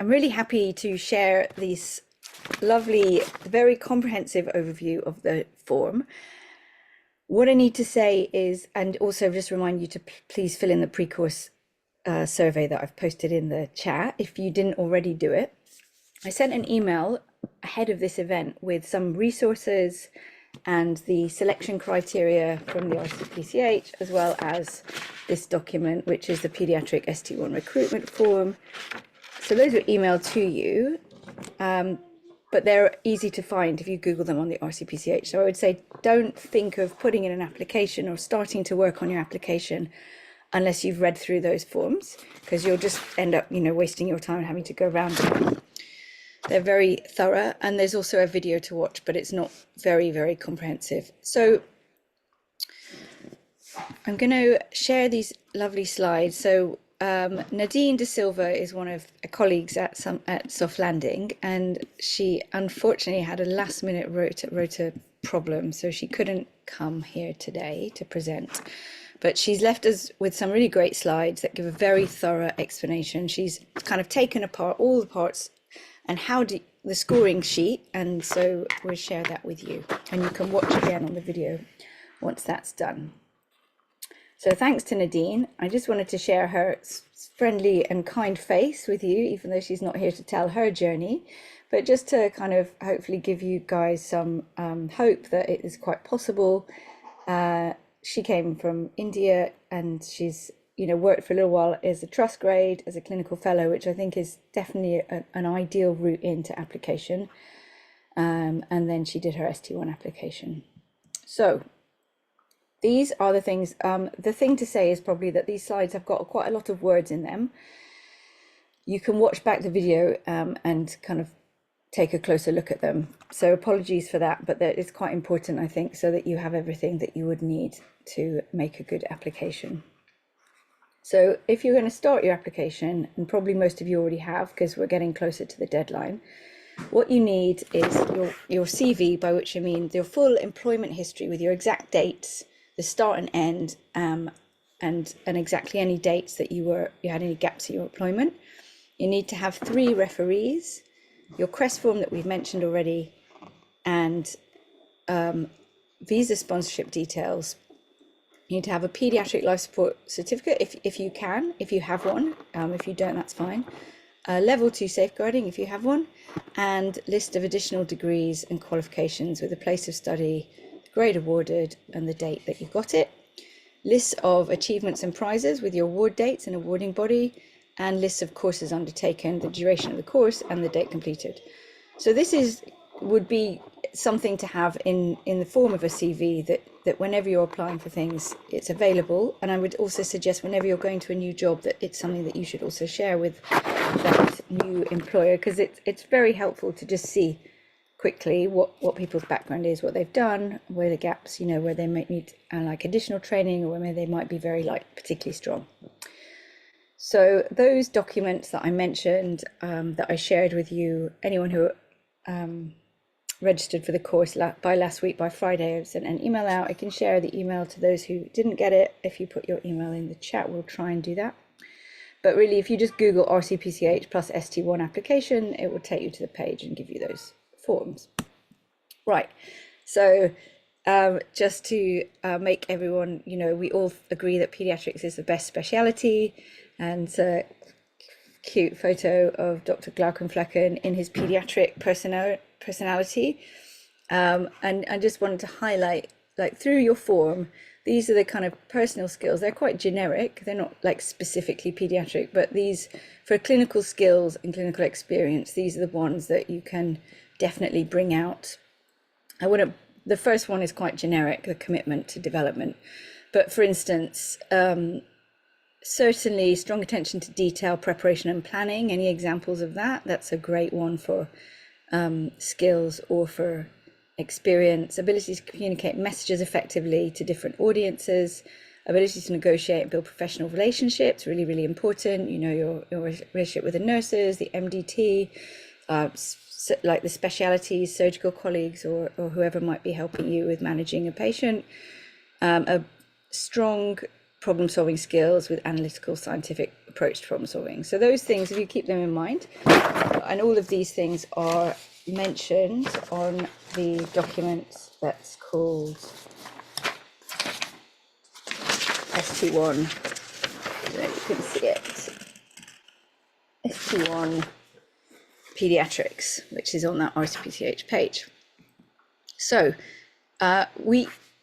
I'm really happy to share this lovely, very comprehensive overview of the form. What I need to say is, and also just remind you to please fill in the pre-course survey that I've posted in the chat if you didn't already do it. I sent an email ahead of this event with some resources and the selection criteria from the RCPCH, as well as this document, which is the Paediatric ST1 recruitment form. So those are emailed to you, but they're easy to find if you Google them on the RCPCH. So I would say don't think of putting in an application or starting to work on your application unless you've read through those forms, because you'll just end up, wasting your time having to go around them. They're very thorough, and there's also a video to watch, but it's not very, very comprehensive. So I'm going to share these lovely slides. So Nadine De Silva is one of the colleagues at Soft Landing, and she unfortunately had a last-minute rota problem, so she couldn't come here today to present. But she's left us with some really great slides that give a very thorough explanation. She's kind of taken apart all the parts and the scoring sheet, and so we'll share that with you, and you can watch again on the video once that's done. So thanks to Nadine. I just wanted to share her friendly and kind face with you, even though she's not here to tell her journey, but just to kind of hopefully give you guys some hope that it is quite possible. She came from India, and she's worked for a little while as a trust grade, as a clinical fellow, which I think is definitely an ideal route into application. And then she did her ST1 application. So these are the things. The thing to say is probably that these slides have got quite a lot of words in them. You can watch back the video and kind of take a closer look at them. So apologies for that, but that is quite important, I think, so that you have everything that you would need to make a good application. So if you're going to start your application, and probably most of you already have because we're getting closer to the deadline, what you need is your CV, by which I mean your full employment history with your exact dates, the start and end, and exactly any dates that you had any gaps in your employment. You need to have 3 referees, your CREST form that we've mentioned already, and visa sponsorship details. You need to have a pediatric life support certificate if you can, if you have one. If you don't, that's fine. Level 2 safeguarding if you have one, and list of additional degrees and qualifications with a place of study, grade awarded, and the date that you got it. Lists of achievements and prizes with your award dates and awarding body, and lists of courses undertaken, the duration of the course, and the date completed. So this would be something to have in the form of a CV that whenever you're applying for things, it's available. And I would also suggest whenever you're going to a new job that it's something that you should also share with that new employer, because it's very helpful to just see quickly what people's background is, what they've done, where the gaps, where they might need like additional training, or where they might be very particularly strong. So those documents that I mentioned, that I shared with you, anyone who registered for the course by last week, by Friday, I've sent an email out. I can share the email to those who didn't get it. If you put your email in the chat, we'll try and do that. But really, if you just Google RCPCH plus ST1 application, it will take you to the page and give you those forms. Right, so just to make everyone, we all agree that pediatrics is the best speciality, and a cute photo of Dr. Glaucomflecken in his pediatric personality. And I just wanted to highlight, through your form, these are the kind of personal skills. They're quite generic. They're not specifically pediatric, but these, for clinical skills and clinical experience, these are the ones that you can definitely bring out. The first one is quite generic, the commitment to development. But for instance, certainly strong attention to detail, preparation and planning. Any examples of that? That's a great one for skills or for experience. Ability to communicate messages effectively to different audiences, ability to negotiate and build professional relationships, really, really important. Your relationship with the nurses, the MDT, like the specialities, surgical colleagues, or whoever might be helping you with managing a patient. A strong problem solving skills with analytical scientific approach to problem solving. So those things, if you keep them in mind, and all of these things are mentioned on the document that's called ST1, so you can see it, ST1 Paediatrics, which is on that RCPTH page. So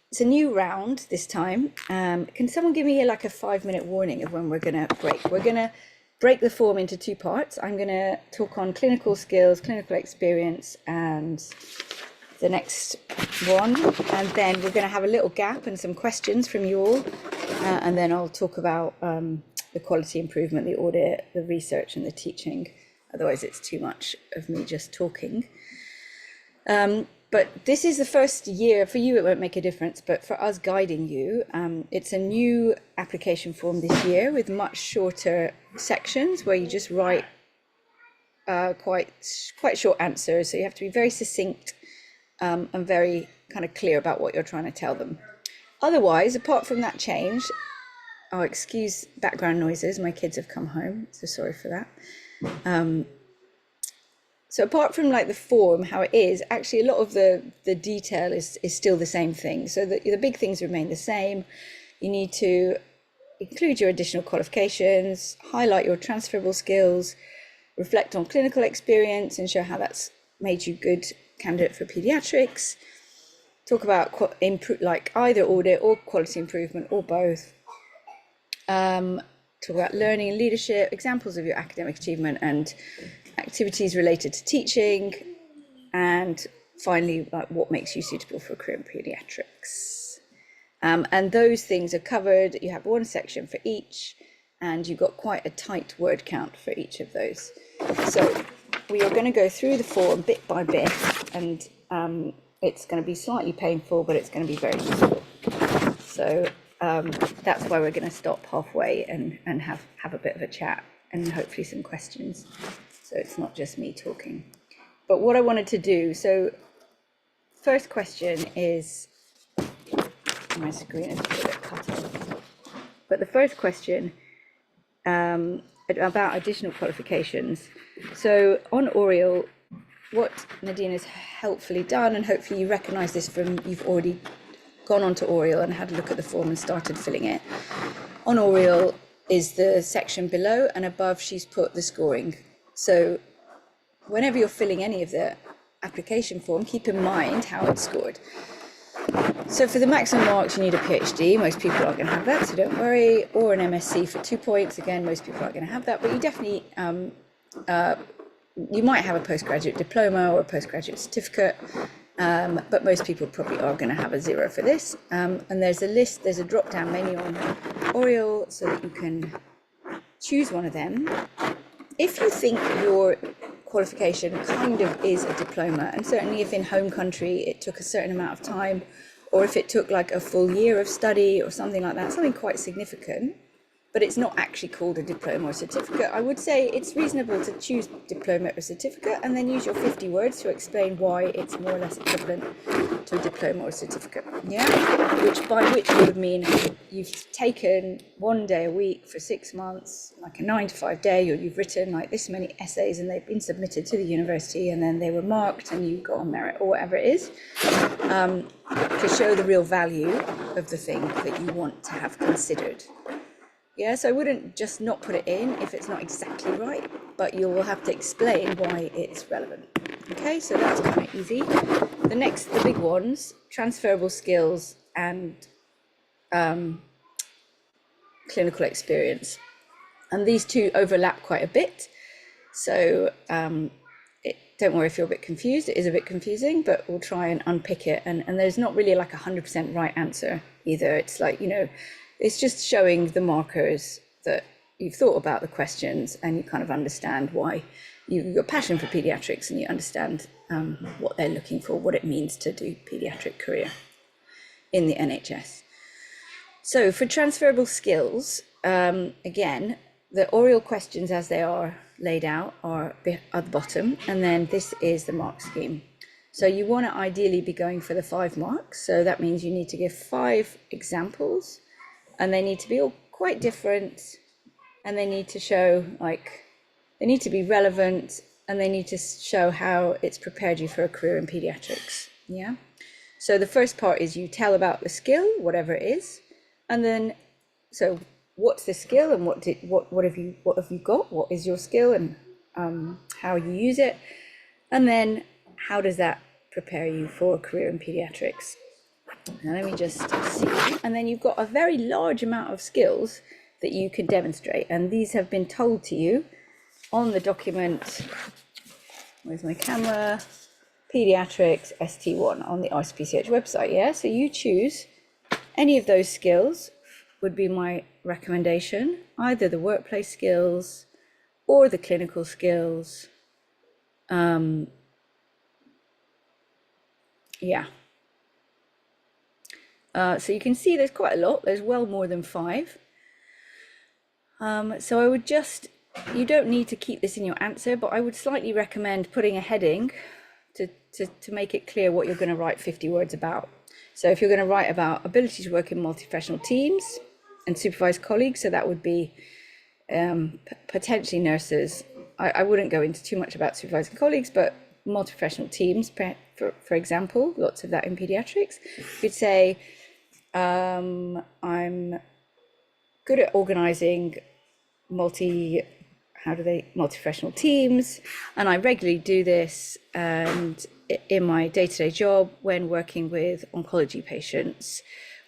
it's a new round this time. Can someone give me like a 5-minute warning of when we're going to break? We're going to break the form into 2 parts. I'm going to talk on clinical skills, clinical experience, and the next one. And then we're going to have a little gap and some questions from you all. And then I'll talk about the quality improvement, the audit, the research, and the teaching. Otherwise, it's too much of me just talking. But this is the first year, for you it won't make a difference, but for us guiding you, it's a new application form this year with much shorter sections where you just write quite short answers. So you have to be very succinct and very kind of clear about what you're trying to tell them. Otherwise, apart from that change, oh, excuse background noises, my kids have come home, so sorry for that. So apart from like the form, how it is, actually a lot of the detail is still the same thing. So the big things remain the same. You need to include your additional qualifications, highlight your transferable skills, reflect on clinical experience and show how that's made you good candidate for pediatrics. Talk about like either audit or quality improvement or both. Talk about learning and leadership, examples of your academic achievement and activities related to teaching, and finally, like what makes you suitable for a career in pediatrics. And those things are covered. You have one section for each, and you've got quite a tight word count for each of those. So we are going to go through the form bit by bit, and it's going to be slightly painful, but it's going to be very useful. So that's why we're going to stop halfway and have a bit of a chat and hopefully some questions. So it's not just me talking. But what I wanted to do, so first question is, my screen is a little bit cut off. But the first question about additional qualifications. So on Oriel, what Nadine has helpfully done, and hopefully you recognise this from, you've already gone onto Oriel and had a look at the form and started filling it. On Oriel is the section below, and above she's put the scoring. So whenever you're filling any of the application form, keep in mind how it's scored. So for the maximum marks, you need a PhD. Most people aren't going to have that, so don't worry. Or an MSc for 2 points. Again, most people aren't going to have that, but you definitely, you might have a postgraduate diploma or a postgraduate certificate, but most people probably are going to have a 0 for this. And there's a list, there's a drop-down menu on Oriel so that you can choose one of them. If you think your qualification kind of is a diploma, and certainly if in home country it took a certain amount of time, or if it took like a full year of study or something like that, something quite significant, but it's not actually called a diploma or certificate, I would say it's reasonable to choose diploma or certificate and then use your 50 words to explain why it's more or less equivalent to a diploma or certificate. Yeah, by which would mean you've taken 1 day a week for 6 months, like a 9 to 5 day, or you've written like this many essays and they've been submitted to the university and then they were marked and you got on merit or whatever it is, to show the real value of the thing that you want to have considered. Yeah, so I wouldn't just not put it in if it's not exactly right, but you will have to explain why it's relevant. Okay, so that's kind of easy. The big ones, transferable skills and clinical experience. And these two overlap quite a bit. So don't worry if you're a bit confused. It is a bit confusing, but we'll try and unpick it. And there's not really like 100% right answer either. It's like, you know, it's just showing the markers that you've thought about the questions and you kind of understand why you've got passion for pediatrics and you understand what they're looking for, what it means to do pediatric career in the NHS. So for transferable skills, again, the Oriel questions as they are laid out are at the bottom, and then this is the mark scheme. So you want to ideally be going for the 5 marks. So that means you need to give 5 examples and they need to be all quite different, and they need to show they need to be relevant, and they need to show how it's prepared you for a career in pediatrics. Yeah. So the first part is you tell about the skill, whatever it is, and then so what's the skill, and what have you got? What is your skill, and how you use it, and then how does that prepare you for a career in pediatrics? Now let me just see. And then you've got a very large amount of skills that you can demonstrate, and these have been told to you on the document. Where's my camera? Pediatrics ST1 on the RSPCH website. Yeah, so you choose any of those skills would be my recommendation, either the workplace skills or the clinical skills. Yeah. So you can see there's quite a lot. There's well more than 5. So I would you don't need to keep this in your answer, but I would slightly recommend putting a heading to make it clear what you're going to write 50 words about. So if you're going to write about ability to work in multi-professional teams and supervise colleagues, so that would be potentially nurses. I wouldn't go into too much about supervising colleagues, but multi-professional teams, for example, lots of that in pediatrics. You'd say, I'm good at organizing multi-professional teams, and I regularly do this and in my day-to-day job when working with oncology patients,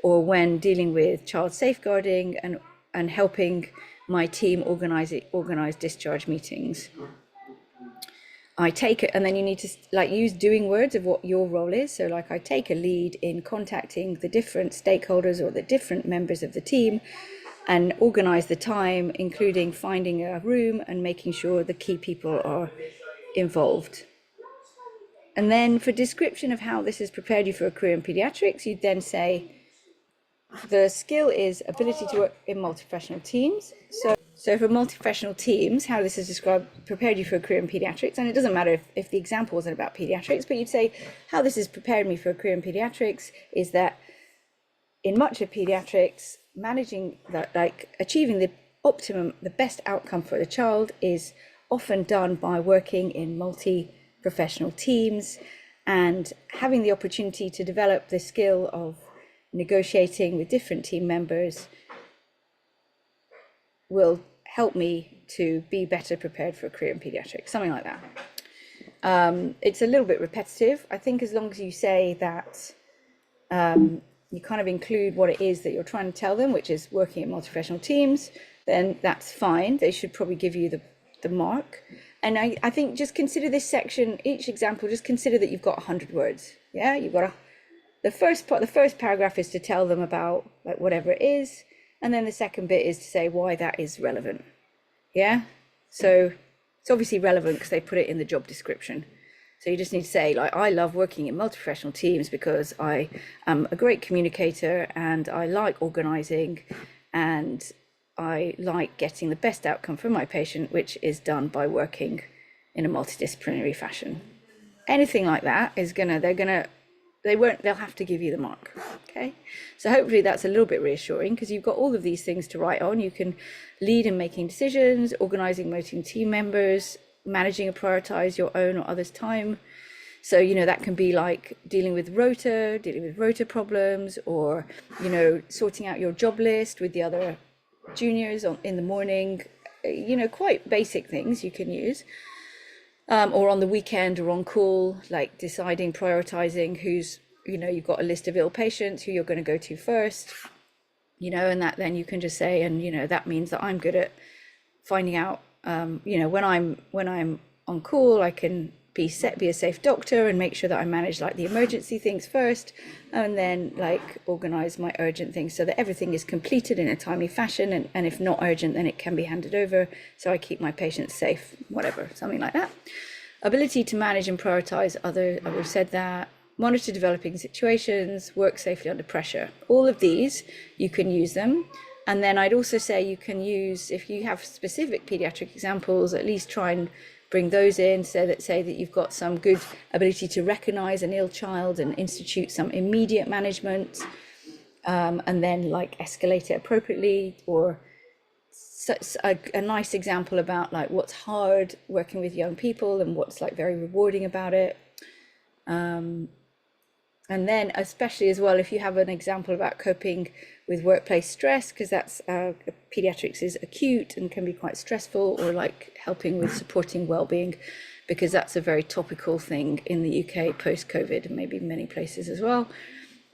or when dealing with child safeguarding and helping my team organize discharge meetings. I take it, and then you need to use doing words of what your role is. So I take a lead in contacting the different stakeholders or the different members of the team and organize the time, including finding a room and making sure the key people are involved. And then for description of how this has prepared you for a career in pediatrics, you'd then say the skill is ability to work in multi-professional teams. So for multi-professional teams, how this is prepared you for a career in pediatrics, and it doesn't matter if the example wasn't about pediatrics, but you'd say how this has prepared me for a career in pediatrics is that in much of pediatrics, managing that, achieving the optimum, the best outcome for the child is often done by working in multi-professional teams and having the opportunity to develop the skill of negotiating with different team members will help me to be better prepared for a career in pediatrics, something like that. It's a little bit repetitive. I think as long as you say that you kind of include what it is that you're trying to tell them, which is working in multi-professional teams, then that's fine. They should probably give you the mark. And I think just consider this section, each example, just consider that you've got 100 words. Yeah, you've got the first paragraph is to tell them about whatever it is. And then the second bit is to say why that is relevant. Yeah, so it's obviously relevant because they put it in the job description. So you just need to say, I love working in multi-professional teams because I am a great communicator and I like organizing and I like getting the best outcome for my patient, which is done by working in a multidisciplinary fashion. Anything like that is they'll have to give you the mark. Okay, so hopefully that's a little bit reassuring because you've got all of these things to write on. You can lead in making decisions, organizing, motivating team members, managing and prioritize your own or others' time. So that can be like dealing with rota problems, or sorting out your job list with the other juniors in the morning. Quite basic things you can use. Or on the weekend or on call, like deciding, prioritizing who's, you've got a list of ill patients, who you're going to go to first, and that then you can just say, and, that means that I'm good at finding out, when I'm on call, I can be a safe doctor and make sure that I manage the emergency things first, and then organize my urgent things so that everything is completed in a timely fashion. And if not urgent, then it can be handed over. So I keep my patients safe, whatever, something like that. Ability to manage and prioritize I've said that. Monitor developing situations, work safely under pressure. All of these, you can use them. And then I'd also say you can use, if you have specific pediatric examples, at least try and bring those in, so that say that you've got some good ability to recognize an ill child and institute some immediate management. and then like escalate it appropriately, or a nice example about like what's hard working with young people and what's like very rewarding about it. And then especially as well, if you have an example about coping with workplace stress, because that's pediatrics is acute and can be quite stressful, or like helping with supporting well-being, because that's a very topical thing in the UK post-COVID, and maybe many places as well.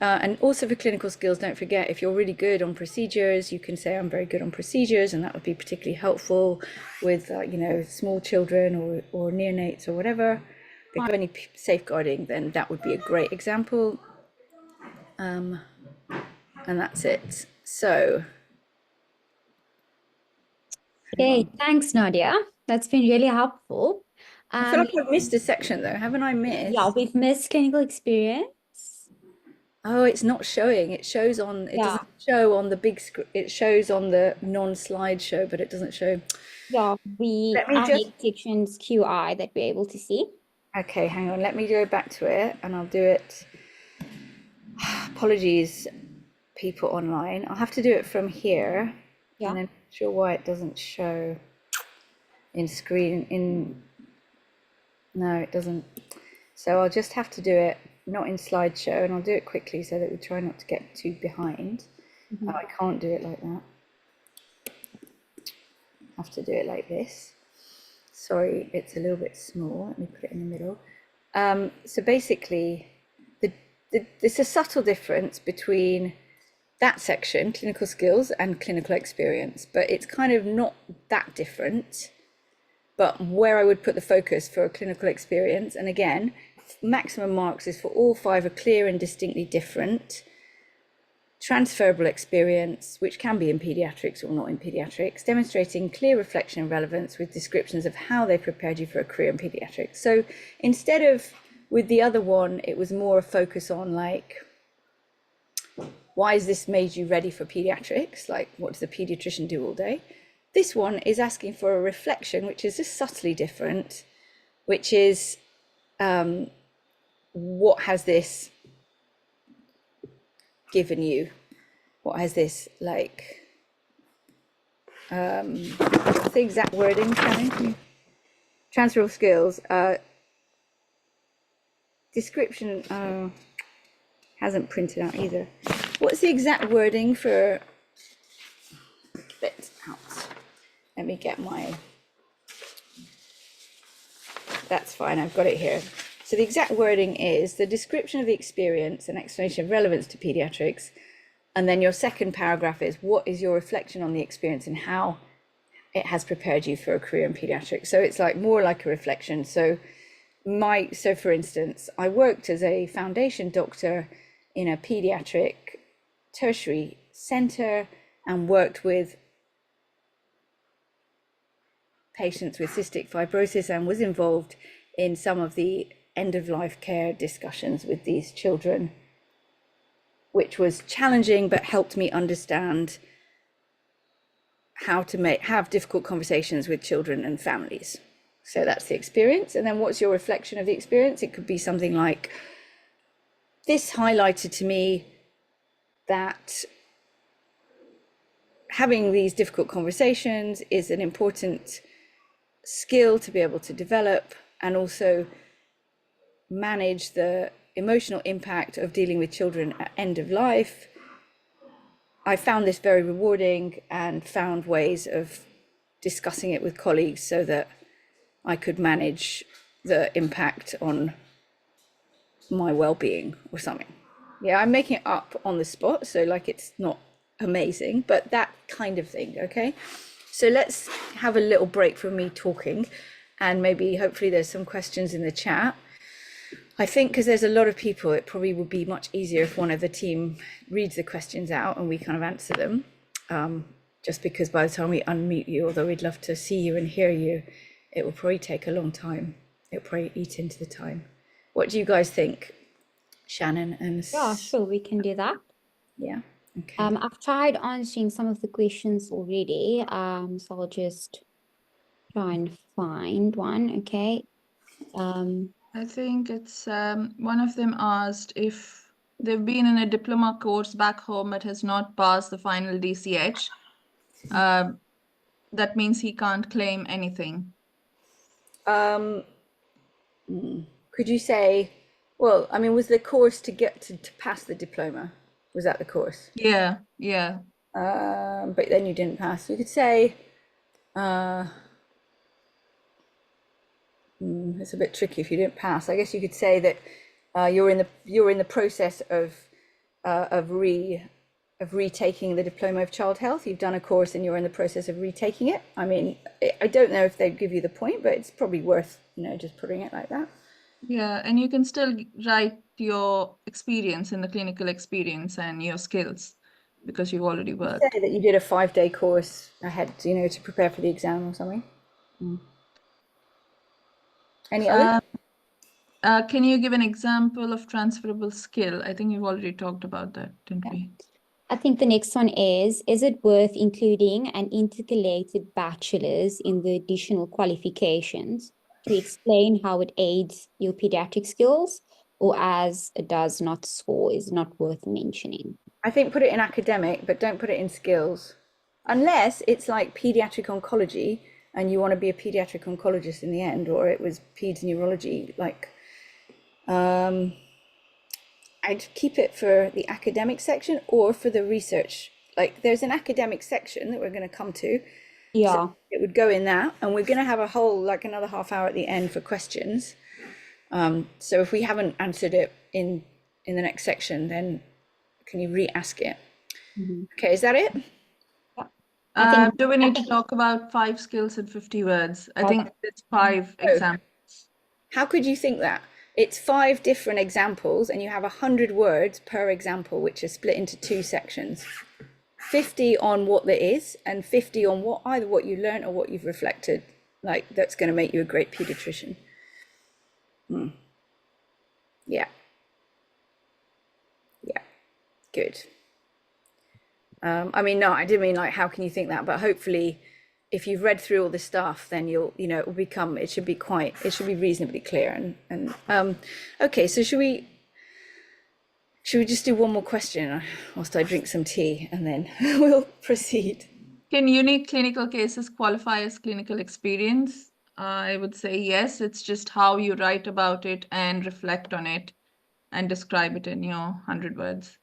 And also for clinical skills, don't forget, if you're really good on procedures, you can say I'm very good on procedures, and that would be particularly helpful with small children or neonates or whatever. If you have any safeguarding, then that would be a great example. And that's it. So Okay, thanks, Nadia. That's been really helpful. I feel like I've missed a section though, haven't I missed? Yeah, we've missed clinical experience. Oh, it's not showing. It shows on, it doesn't show on the big screen. It shows on the non-slideshow, but it doesn't show. Yeah, Let me our just, next section's QI that we're able to see. okay, hang on. Let me go back to it and I'll do it. Apologies, people online. I'll have to do it from here. Yeah. And I'm not sure why it doesn't show in screen in, no, it doesn't. So I'll just have to do it not in slideshow, and I'll do it quickly so that we try not to get too behind. Oh, I can't do it like that. I have to do it like this. Sorry, it's a little bit small. Let me put it in the middle. So basically, there's a subtle difference between that section, clinical skills, and clinical experience, but it's kind of not that different. But where I would put the focus for clinical experience, and again, maximum marks is for all 5 are clear and distinctly different. Transferable experience, which can be in pediatrics or not in pediatrics, demonstrating clear reflection and relevance with descriptions of how they prepared you for a career in pediatrics. So instead of with the other one, it was more a focus on like, why has this made you ready for pediatrics? Like, what does the pediatrician do all day? This one is asking for a reflection, which is just subtly different, which is what has this given you? What has this, like, what's the exact wording, Shannon? Transferable skills, description, hasn't printed out either. What's the exact wording for, bit out. Let me get my, that's fine, I've got it here. So the exact wording is the description of the experience and explanation of relevance to pediatrics. And then your second paragraph is what is your reflection on the experience and how it has prepared you for a career in pediatrics. So it's like more like a reflection. So for instance, I worked as a foundation doctor in a pediatric tertiary center and worked with patients with cystic fibrosis and was involved in some of the end-of-life care discussions with these children, which was challenging but helped me understand how to have difficult conversations with children and families. So that's the experience. And then what's your reflection of the experience? It could be something like, this highlighted to me that having these difficult conversations is an important skill to be able to develop and also manage the emotional impact of dealing with children at end of life. I found this very rewarding and found ways of discussing it with colleagues so that I could manage the impact on my well-being or something. Yeah, I'm making it up on the spot, so like it's not amazing, but that kind of thing, okay? So let's have a little break from me talking, and maybe hopefully there's some questions in the chat. I think because there's a lot of people, it probably would be much easier if one of the team reads the questions out and we kind of answer them. Just because by the time we unmute you, although we'd love to see you and hear you, it will probably take a long time. It'll probably eat into the time. What do you guys think, Shannon? And Yeah, sure, we can do that. Yeah. Okay. I've tried answering some of the questions already. So I'll just try and find one. Okay. I think it's one of them asked if they've been in a diploma course back home but has not passed the final DCH, that means he can't claim anything. Could you say, well, I mean, was the course to get to pass the diploma? Was that the course? Yeah. But then you didn't pass. You could say, it's a bit tricky if you didn't pass. I guess you could say that you're in the process of retaking the diploma of child health. You've done a course and you're in the process of retaking it. I mean, I don't know if they'd give you the point, but it's probably worth, just putting it like that. Yeah, and you can still write your experience in the clinical experience and your skills because you've already worked. Say that you did a 5-day course ahead, to prepare for the exam or something. Any other? Can you give an example of transferable skill? I think you've already talked about that, didn't we? I think the next one is it worth including an intercalated bachelor's in the additional qualifications to explain how it aids your pediatric skills, or as it does not score, is not worth mentioning? I think put it in academic, but don't put it in skills. Unless it's like pediatric oncology and you want to be a pediatric oncologist in the end, or it was peds neurology, like I'd keep it for the academic section or for the research. Like there's an academic section that we're going to come to. Yeah. So it would go in that, and we're going to have a whole, like another half hour at the end for questions. So if we haven't answered it in the next section, then can you re-ask it? Okay, is that it? Do we need to talk about 5 skills in 50 words? I think it's 5 examples. How could you think that? It's 5 different examples and you have 100 words per example, which are split into 2 sections. 50 on what there is and 50 on either what you learned or what you've reflected. Like that's going to make you a great pediatrician. Yeah. Good. I mean, no, I didn't mean like, how can you think that? But hopefully if you've read through all the stuff, then it should be reasonably clear. And okay, so should we just do one more question whilst I drink some tea and then we'll proceed? Can unique clinical cases qualify as clinical experience? I would say yes. It's just how you write about it and reflect on it and describe it in your 100 words.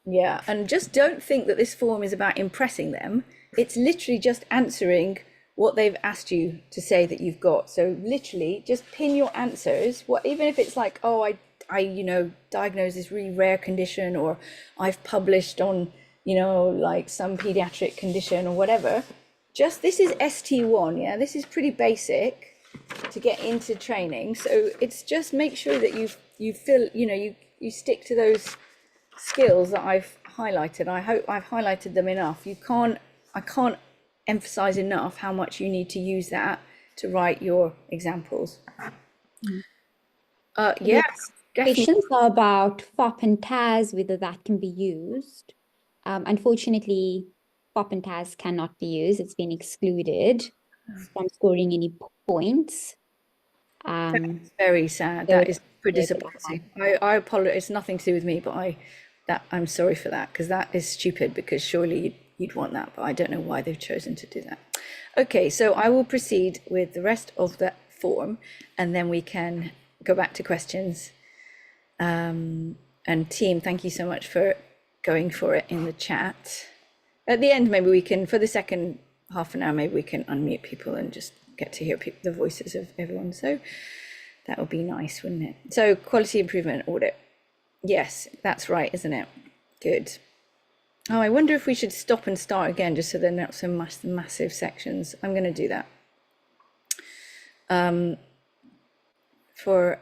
Yeah, and just don't think that this form is about impressing them. It's literally just answering what they've asked you to say that you've got. So literally just pin your answers, even if it's like, oh, I diagnosed this really rare condition, or I've published on, like some pediatric condition or whatever. Just, this is ST1, yeah, this is pretty basic to get into training. So it's just make sure that you feel, you stick to those skills that I've highlighted. I hope I've highlighted them enough. I can't emphasize enough how much you need to use that to write your examples. Yes, definitely. Questions are about FOP and TAS, whether that can be used. Unfortunately, FOP and TAS cannot be used. It's been excluded from scoring any points. That's very sad. That is pretty disappointing. I apologize. It's nothing to do with me, but I'm sorry for that, because that is stupid, because surely you'd want that, but I don't know why they've chosen to do that. Okay, so I will proceed with the rest of the form and then we can go back to questions. And team, thank you so much for going for it in the chat. At the end, maybe we can, for the second half an hour, maybe we can unmute people and just get to hear the voices of everyone. So that would be nice, wouldn't it? So quality improvement audit. Yes, that's right, isn't it? Good. Oh, I wonder if we should stop and start again, just so they're not so massive sections. I'm going to do that. For